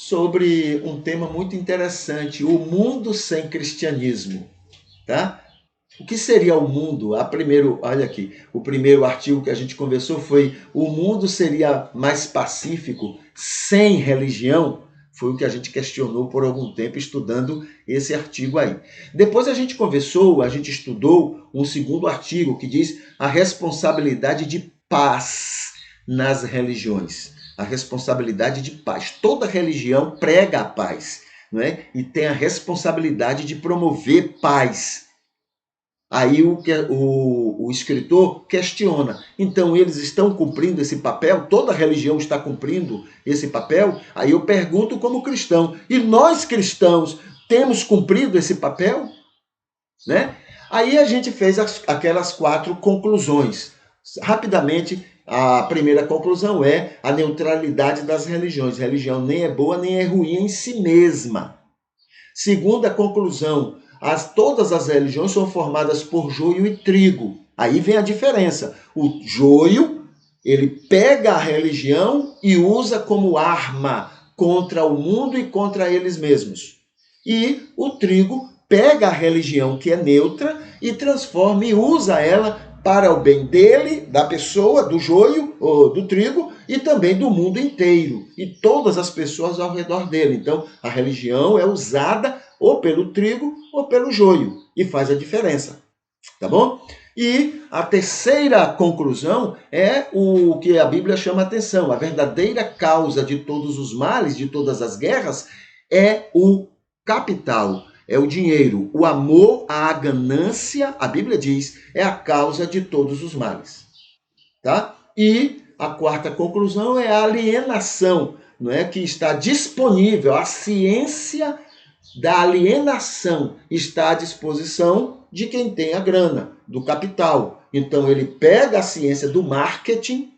sobre um tema muito interessante, o mundo sem cristianismo, tá? O que seria o mundo? Olha aqui, o primeiro artigo que a gente conversou foi: o mundo seria mais pacífico sem religião? Foi o que a gente questionou por algum tempo estudando esse artigo aí. Depois a gente estudou um segundo artigo que diz a responsabilidade de paz nas religiões. A responsabilidade de paz. Toda religião prega a paz, não é? E tem a responsabilidade de promover paz. Aí o escritor questiona. Então, eles estão cumprindo esse papel? Toda religião está cumprindo esse papel? Aí eu pergunto como cristão. E nós cristãos temos cumprido esse papel? Né? Aí a gente fez aquelas 4 conclusões. Rapidamente, a primeira conclusão é a neutralidade das religiões. Religião nem é boa nem é ruim em si mesma. Segunda conclusão, todas as religiões são formadas por joio e trigo. Aí vem a diferença. O joio, ele pega a religião e usa como arma contra o mundo e contra eles mesmos. E o trigo pega a religião, que é neutra, e transforma e usa ela para o bem dele, da pessoa, do joio ou do trigo, e também do mundo inteiro, e todas as pessoas ao redor dele. Então, a religião é usada ou pelo trigo ou pelo joio, e faz a diferença, tá bom? E a terceira conclusão é o que a Bíblia chama atenção: a verdadeira causa de todos os males, de todas as guerras, é o capital, é o dinheiro. O amor à ganância, a Bíblia diz, é a causa de todos os males. Tá? E a quarta conclusão é a alienação, não é, que está disponível. A ciência da alienação está à disposição de quem tem a grana, do capital. Então ele pega a ciência do marketing,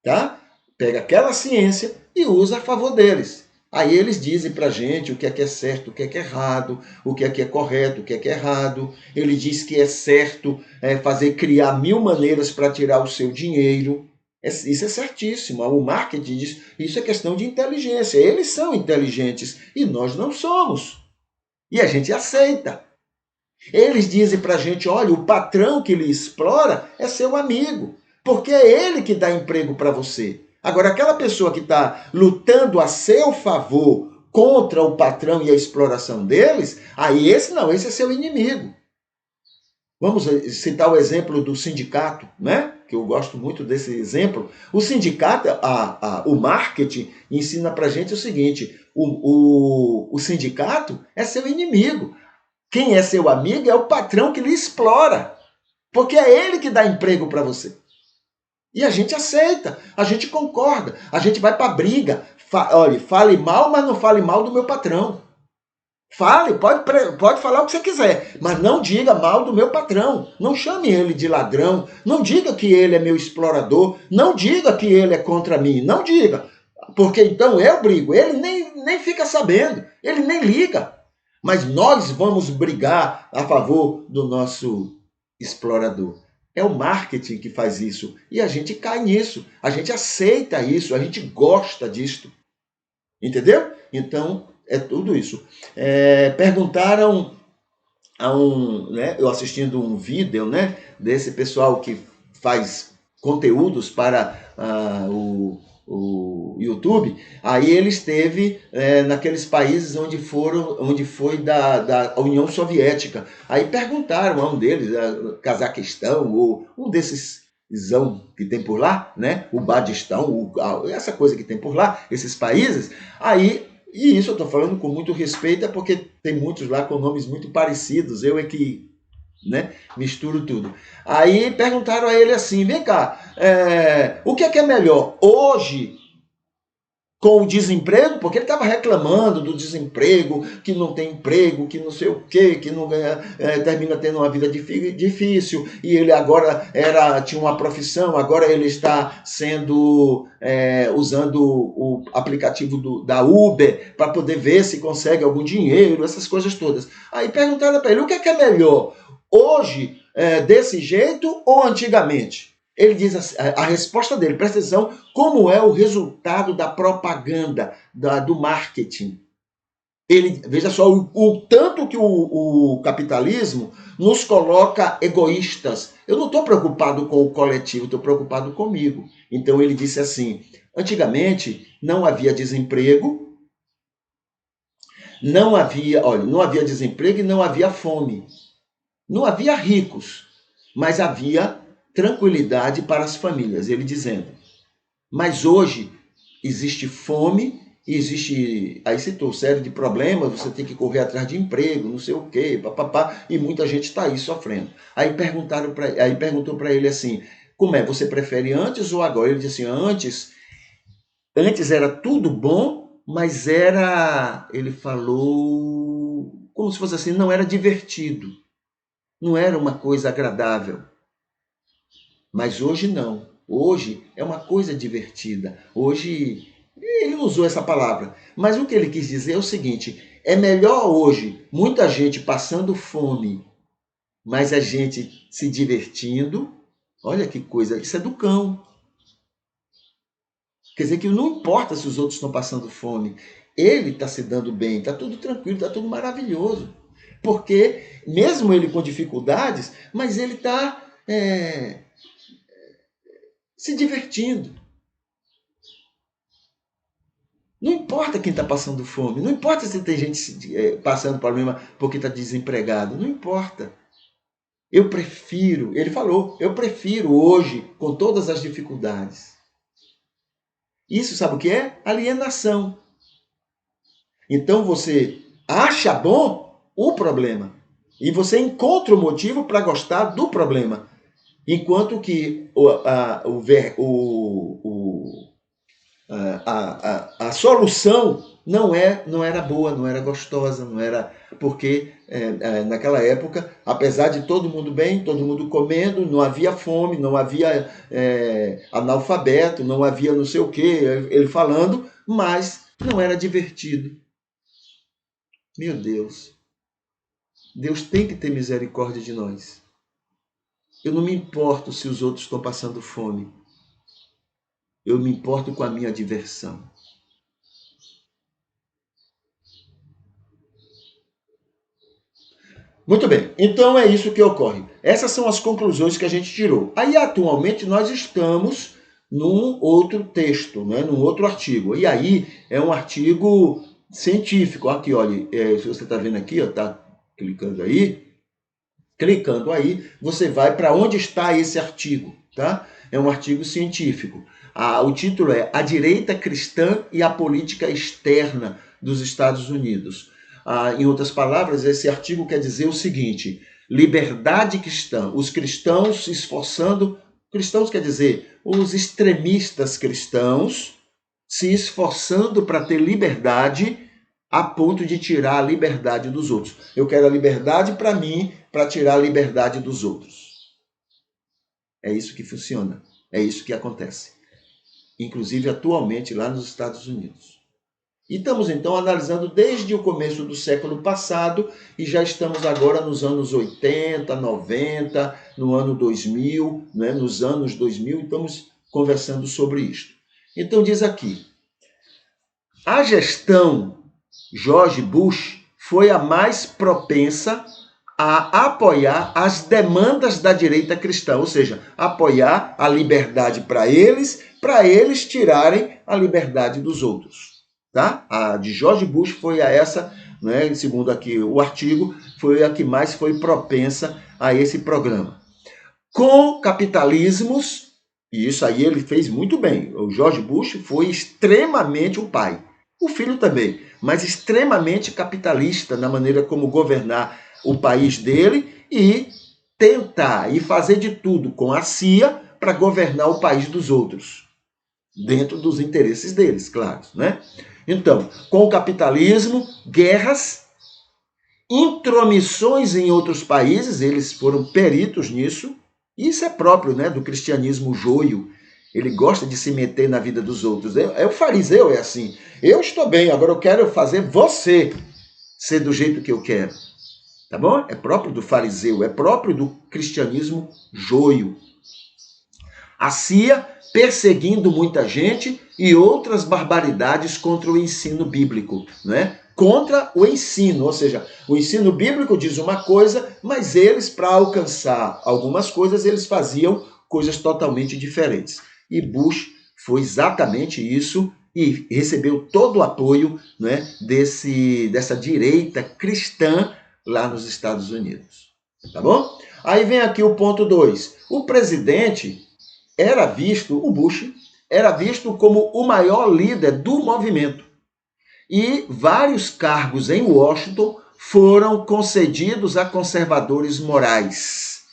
tá? Pega aquela ciência e usa a favor deles. Aí eles dizem pra gente o que é certo, o que é errado, o que é correto, o que é errado. Ele diz que é certo criar 1000 maneiras para tirar o seu dinheiro. Isso é certíssimo. O marketing diz, isso é questão de inteligência. Eles são inteligentes e nós não somos. E a gente aceita. Eles dizem pra gente, olha, o patrão que lhe explora é seu amigo, porque é ele que dá emprego para você. Agora, aquela pessoa que está lutando a seu favor contra o patrão e a exploração deles, aí esse é seu inimigo. Vamos citar o exemplo do sindicato, né? Que eu gosto muito desse exemplo. O sindicato, o marketing ensina pra gente o seguinte: o sindicato é seu inimigo. Quem é seu amigo é o patrão que lhe explora, porque é ele que dá emprego para você. E a gente aceita, a gente concorda, a gente vai para a briga. Olha, fale mal, mas não fale mal do meu patrão. Fale, pode falar o que você quiser, mas não diga mal do meu patrão. Não chame ele de ladrão, não diga que ele é meu explorador, não diga que ele é contra mim, não diga. Porque então eu brigo, ele nem fica sabendo, ele nem liga. Mas nós vamos brigar a favor do nosso explorador. É o marketing que faz isso. E a gente cai nisso. A gente aceita isso. A gente gosta disto. Entendeu? Então, é tudo isso. Perguntaram eu assistindo um vídeo, né, desse pessoal que faz conteúdos para o YouTube. Aí ele esteve naqueles países onde foi da União Soviética. Aí perguntaram a um deles, Cazaquistão, ou um desses que tem por lá, né? O Badistão, essa coisa que tem por lá, esses países. Aí, e isso eu estou falando com muito respeito, é porque tem muitos lá com nomes muito parecidos. Eu é que, né, misturo tudo. Aí perguntaram a ele assim: vem cá, o que é melhor hoje com o desemprego? Porque ele estava reclamando do desemprego, que não tem emprego, que não sei o quê, que não ganha, termina tendo uma vida difícil, e ele agora tinha uma profissão, agora ele está usando o aplicativo da Uber para poder ver se consegue algum dinheiro, essas coisas todas. Aí perguntaram para ele: o que é melhor hoje, desse jeito ou antigamente? Ele diz assim, a resposta dele, presta atenção, como é o resultado da propaganda, do marketing. Ele, veja só, o tanto que o capitalismo nos coloca egoístas. Eu não estou preocupado com o coletivo, estou preocupado comigo. Então ele disse assim: antigamente não havia desemprego, não havia desemprego e não havia fome. Não havia ricos, mas havia tranquilidade para as famílias. Ele dizendo: mas hoje existe fome, existe, aí citou, série de problemas, você tem que correr atrás de emprego, não sei o quê, papapá, e muita gente está aí sofrendo. Aí perguntou para ele assim: como é, você prefere antes ou agora? Ele disse assim: antes era tudo bom, mas era, ele falou, como se fosse assim, não era divertido, não era uma coisa agradável. Mas hoje não. Hoje é uma coisa divertida. Hoje, ele não usou essa palavra, mas o que ele quis dizer é o seguinte: é melhor hoje muita gente passando fome, mas a gente se divertindo. Olha que coisa, isso é do cão. Quer dizer que não importa se os outros estão passando fome, ele está se dando bem, está tudo tranquilo, está tudo maravilhoso. Porque, mesmo ele com dificuldades, mas ele está se divertindo. Não importa quem está passando fome, não importa se tem gente passando problema porque está desempregado, não importa. Eu prefiro, ele falou, eu prefiro hoje, com todas as dificuldades. Isso sabe o que é? Alienação. Então você acha bom o problema e você encontra o motivo para gostar do problema. Enquanto que a solução não era boa, não era gostosa, não era. Porque naquela época, apesar de todo mundo bem, todo mundo comendo, não havia fome, não havia analfabeto, não havia não sei o que, ele falando, mas não era divertido. Meu Deus, Deus tem que ter misericórdia de nós. Eu não me importo se os outros estão passando fome. Eu me importo com a minha diversão. Muito bem, então é isso que ocorre. Essas são as conclusões que a gente tirou. Aí, atualmente, nós estamos num outro texto, né, num outro artigo. E aí é um artigo científico. Aqui, olha, se você está vendo aqui, está clicando aí, você vai para onde está esse artigo, tá? É um artigo científico. O título é A Direita Cristã e a Política Externa dos Estados Unidos. Em outras palavras, esse artigo quer dizer o seguinte: liberdade cristã, os cristãos se esforçando, cristãos quer dizer os extremistas cristãos se esforçando para ter liberdade a ponto de tirar a liberdade dos outros. Eu quero a liberdade para mim, para tirar a liberdade dos outros. É isso que funciona, é isso que acontece. Inclusive atualmente lá nos Estados Unidos. E estamos então analisando desde o começo do século passado e já estamos agora nos anos 80, 90, no ano 2000, né? Nos anos 2000, estamos conversando sobre isto. Então diz aqui, a gestão George Bush foi a mais propensa a apoiar as demandas da direita cristã, ou seja, apoiar a liberdade para eles tirarem a liberdade dos outros. Tá? A de George Bush foi a essa, né, segundo aqui o artigo, foi a que mais foi propensa a esse programa. Com capitalismos, e isso aí ele fez muito bem, o George Bush foi extremamente o pai. O filho também, mas extremamente capitalista na maneira como governar o país dele e tentar e fazer de tudo com a CIA para governar o país dos outros, dentro dos interesses deles, claro, né? Então, com o capitalismo, guerras, intromissões em outros países, eles foram peritos nisso, e isso é próprio, né, do cristianismo joio. Ele gosta de se meter na vida dos outros. O fariseu é assim. Eu estou bem, agora eu quero fazer você ser do jeito que eu quero. Tá bom? É próprio do fariseu, é próprio do cristianismo joio. A CIA perseguindo muita gente e outras barbaridades contra o ensino bíblico, né? Contra o ensino, ou seja, o ensino bíblico diz uma coisa, mas eles, para alcançar algumas coisas, eles faziam coisas totalmente diferentes. E Bush foi exatamente isso e recebeu todo o apoio, né, dessa direita cristã lá nos Estados Unidos. Tá bom? Aí vem aqui o ponto 2. O presidente era visto, o Bush, era visto como o maior líder do movimento. E vários cargos em Washington foram concedidos a conservadores morais.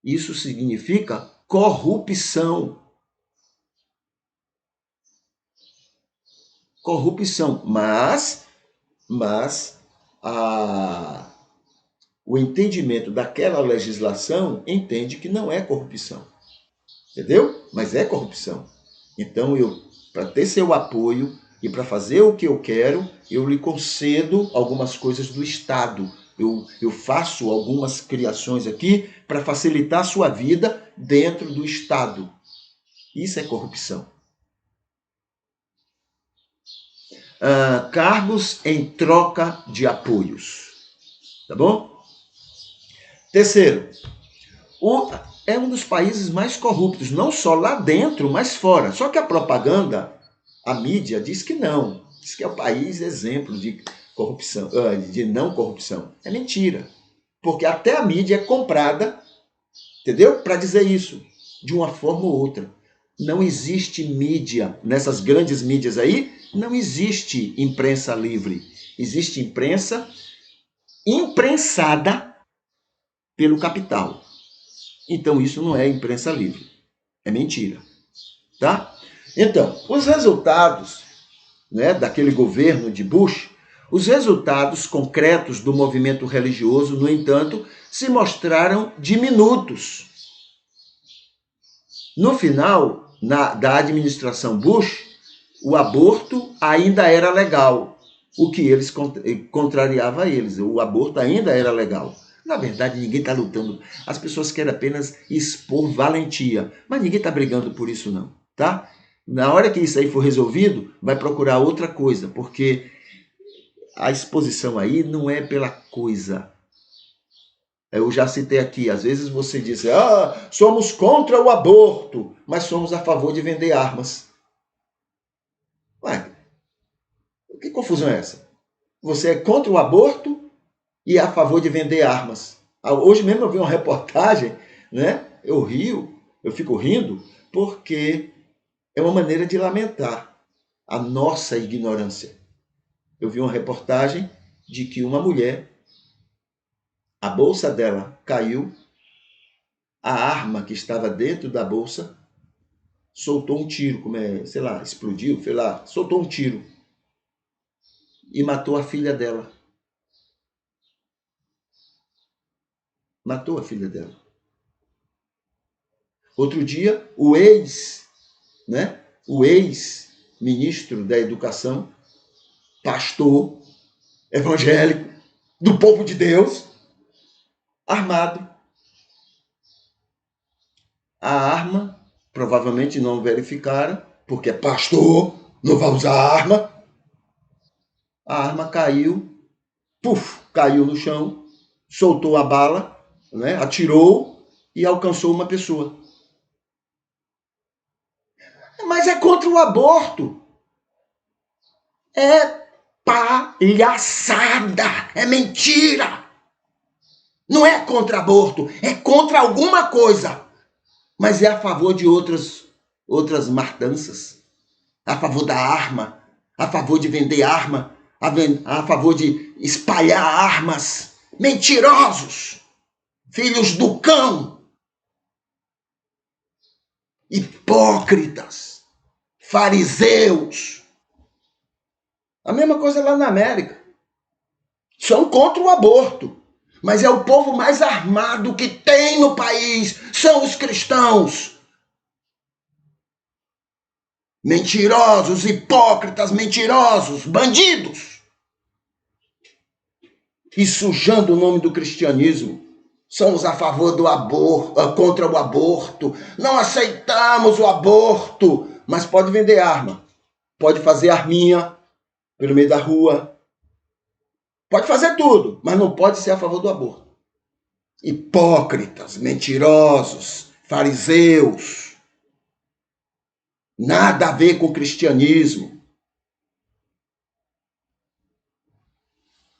Isso significa corrupção. Corrupção. Mas o entendimento daquela legislação entende que não é corrupção. Entendeu? Mas é corrupção. Então, para ter seu apoio e para fazer o que eu quero, eu lhe concedo algumas coisas do Estado. Eu faço algumas criações aqui para facilitar a sua vida dentro do Estado. Isso é corrupção. Cargos em troca de apoios. Tá bom? Terceiro, é um dos países mais corruptos, não só lá dentro, mas fora. Só que a propaganda, a mídia, diz que não. Diz que é o país exemplo de corrupção, de não corrupção. É mentira. Porque até a mídia é comprada, entendeu? Para dizer isso, de uma forma ou outra. Não existe mídia, nessas grandes mídias aí, não existe imprensa livre. Existe imprensa imprensada pelo capital. Então isso não é imprensa livre. É mentira. Tá? Então, os resultados, né, daquele governo de Bush, os resultados concretos do movimento religioso, no entanto, se mostraram diminutos. No final da administração Bush, o aborto ainda era legal, o que eles contrariava a eles. O aborto ainda era legal. Na verdade, ninguém está lutando. As pessoas querem apenas expor valentia, mas ninguém está brigando por isso não, tá? Na hora que isso aí for resolvido, vai procurar outra coisa, porque a exposição aí não é pela coisa. Eu já citei aqui, às vezes você diz, somos contra o aborto, mas somos a favor de vender armas. Ué, que confusão é essa? Você é contra o aborto e a favor de vender armas. Hoje mesmo eu vi uma reportagem, né? Eu fico rindo, porque é uma maneira de lamentar a nossa ignorância. Eu vi uma reportagem de que uma mulher, a bolsa dela caiu, a arma que estava dentro da bolsa soltou um tiro, explodiu, soltou um tiro e matou a filha dela. Matou a filha dela. Outro dia, o ex-ministro da Educação, pastor evangélico do povo de Deus, armado. A arma, provavelmente não verificaram, porque é pastor, não vai usar arma. A arma caiu, caiu no chão, soltou a bala, né, atirou e alcançou uma pessoa. Mas é contra o aborto. É palhaçada, é mentira. Não é contra aborto, é contra alguma coisa. Mas é a favor de outras matanças. A favor da arma, a favor de vender arma, a favor de espalhar armas. Mentirosos, filhos do cão, hipócritas, fariseus. A mesma coisa lá na América. São contra o aborto. Mas é o povo mais armado que tem no país. São os cristãos. Mentirosos, hipócritas, mentirosos, bandidos. E sujando o nome do cristianismo. somos a favor do aborto, contra o aborto, não aceitamos o aborto, mas pode vender arma, pode fazer arminha pelo meio da rua, pode fazer tudo, mas não pode ser a favor do aborto. Hipócritas, mentirosos, fariseus, nada a ver com o cristianismo.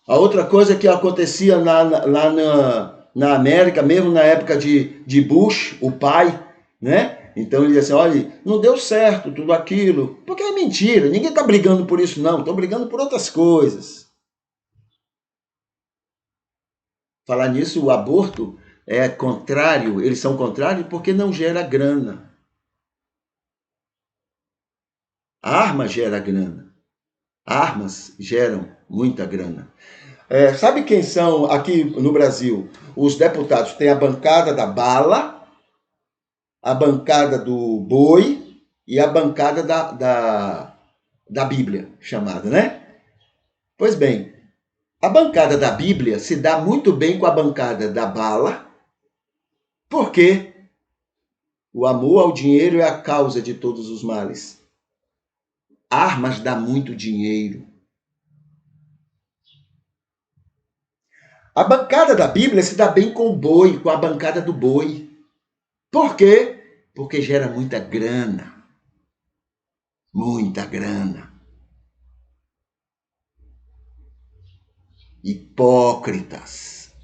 A outra coisa que acontecia lá na América, mesmo na época de Bush, o pai, né? Então ele dizia assim, olha, não deu certo tudo aquilo, porque é mentira, ninguém está brigando por isso não, estão brigando por outras coisas. Falar nisso, o aborto é contrário, eles são contrários porque não gera grana. A arma gera grana. Armas geram muita grana. Sabe quem são aqui no Brasil? Os deputados. Tem a bancada da bala, a bancada do boi e a bancada da Bíblia, chamada, né? Pois bem, a bancada da Bíblia se dá muito bem com a bancada da bala, porque o amor ao dinheiro é a causa de todos os males. Armas dá muito dinheiro. A bancada da Bíblia se dá bem com o boi, com a bancada do boi. Por quê? Porque gera muita grana. Muita grana. Hipócritas.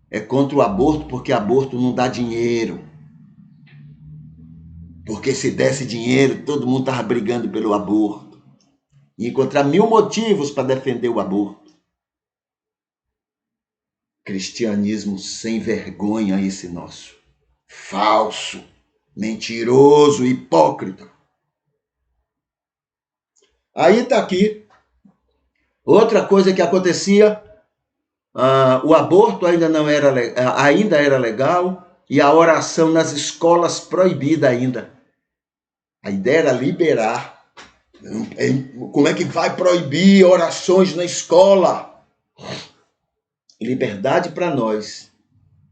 É contra o aborto porque aborto não dá dinheiro. Porque se desse dinheiro, todo mundo estava brigando pelo aborto. E encontrar 1000 motivos para defender o aborto. Cristianismo sem vergonha esse nosso. Falso, mentiroso, hipócrita. Aí está aqui. Outra coisa que acontecia, o aborto ainda era legal e a oração nas escolas proibida ainda. A ideia era liberar. Como é que vai proibir orações na escola? Liberdade para nós.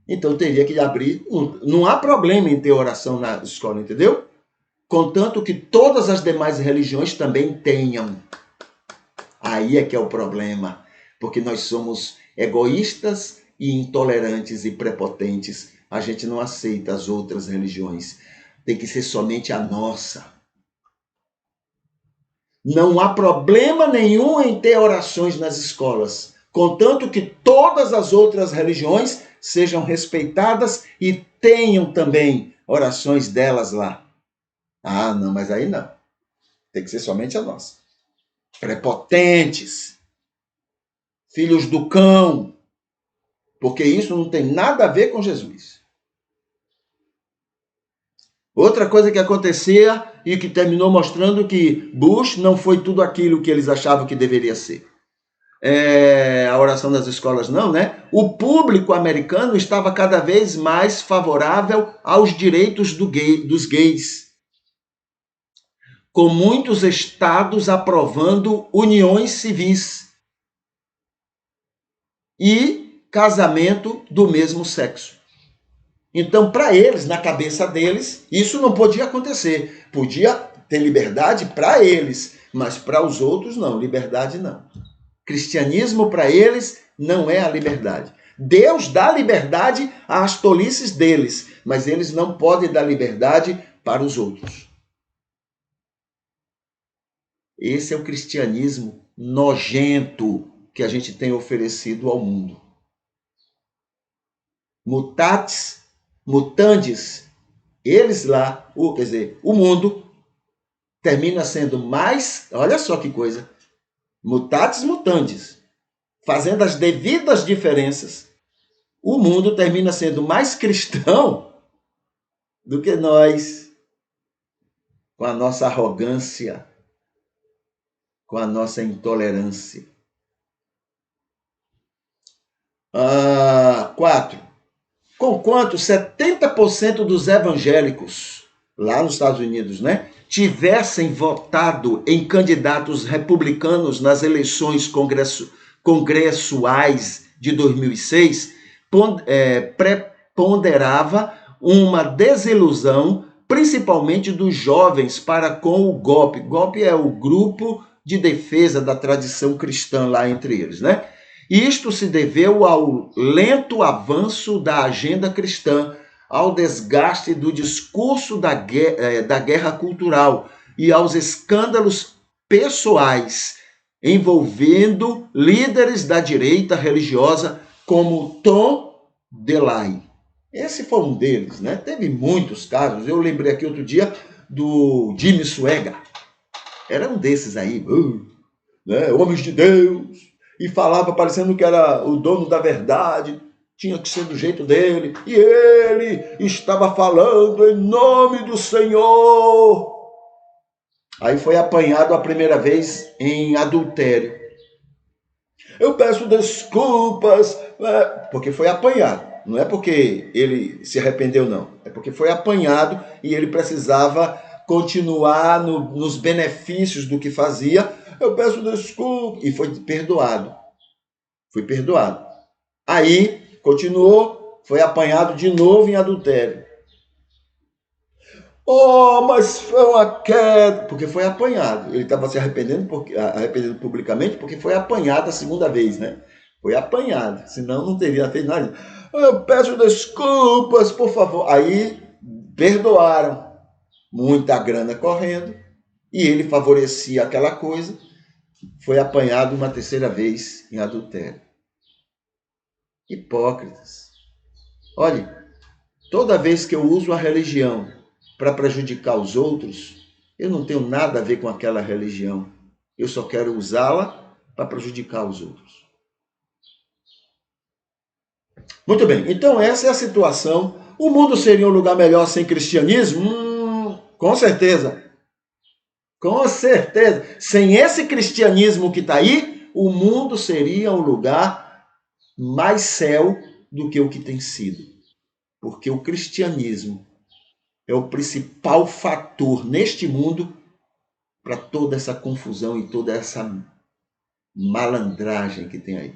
Então teria que abrir. Não há problema em ter oração na escola, entendeu? Contanto que todas as demais religiões também tenham. Aí é que é o problema. Porque nós somos egoístas e intolerantes e prepotentes. A gente não aceita as outras religiões. Tem que ser somente a nossa. Não há problema nenhum em ter orações nas escolas, contanto que todas as outras religiões sejam respeitadas e tenham também orações delas lá. Ah, não, mas aí não. Tem que ser somente a nossa. Prepotentes, filhos do cão, porque isso não tem nada a ver com Jesus. Outra coisa que acontecia e que terminou mostrando que Bush não foi tudo aquilo que eles achavam que deveria ser. A oração das escolas não, né? O público americano estava cada vez mais favorável aos direitos dos gays, com muitos estados aprovando uniões civis e casamento do mesmo sexo. Então, para eles, na cabeça deles, isso não podia acontecer. Podia ter liberdade para eles, mas para os outros não, liberdade não. Cristianismo para eles não é a liberdade. Deus dá liberdade às tolices deles, mas eles não podem dar liberdade para os outros. Esse é o cristianismo nojento que a gente tem oferecido ao mundo. Mutatis mutandis, eles lá, o mundo termina sendo mais, olha só que coisa, mutatis mutandis, fazendo as devidas diferenças, o mundo termina sendo mais cristão do que nós, com a nossa arrogância, com a nossa intolerância. 4. Conquanto 70% dos evangélicos, lá nos Estados Unidos, né, tivessem votado em candidatos republicanos nas eleições congressuais de 2006, preponderava uma desilusão, principalmente dos jovens, para com o GOP. GOP é o Grupo de Defesa da Tradição Cristã lá entre eles, né? Isto se deveu ao lento avanço da agenda cristã, ao desgaste do discurso da guerra cultural e aos escândalos pessoais envolvendo líderes da direita religiosa como Tom DeLay. Esse foi um deles, né? Teve muitos casos. Eu lembrei aqui outro dia do Jimmy Swaggart. Era um desses aí, né? Homens de Deus, e falava parecendo que era o dono da verdade, tinha que ser do jeito dele, e ele estava falando em nome do Senhor. Aí foi apanhado a primeira vez em adultério. Eu peço desculpas, porque foi apanhado. Não é porque ele se arrependeu, não. É porque foi apanhado e ele precisava continuar nos benefícios do que fazia. Eu peço desculpas. E foi perdoado. Foi perdoado. Aí, continuou, foi apanhado de novo em adultério. Oh, mas foi uma queda. Porque foi apanhado. Ele estava se arrependendo publicamente porque foi apanhado a segunda vez, né? Foi apanhado. Senão não teria feito nada. Eu peço desculpas, por favor. Aí perdoaram. Muita grana correndo. E ele favorecia aquela coisa. Foi apanhado uma terceira vez em adultério. Hipócritas. Olhe, toda vez que eu uso a religião para prejudicar os outros, eu não tenho nada a ver com aquela religião. Eu só quero usá-la para prejudicar os outros. Muito bem, então essa é a situação. O mundo seria um lugar melhor sem cristianismo? Com certeza. Com certeza. Sem esse cristianismo que está aí, o mundo seria um lugar mais céu do que o que tem sido. Porque o cristianismo é o principal fator neste mundo para toda essa confusão e toda essa malandragem que tem aí.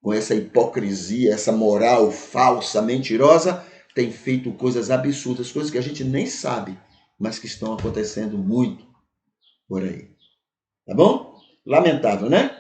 Com essa hipocrisia, essa moral falsa, mentirosa, tem feito coisas absurdas, coisas que a gente nem sabe, mas que estão acontecendo muito por aí. Tá bom? Lamentável, né?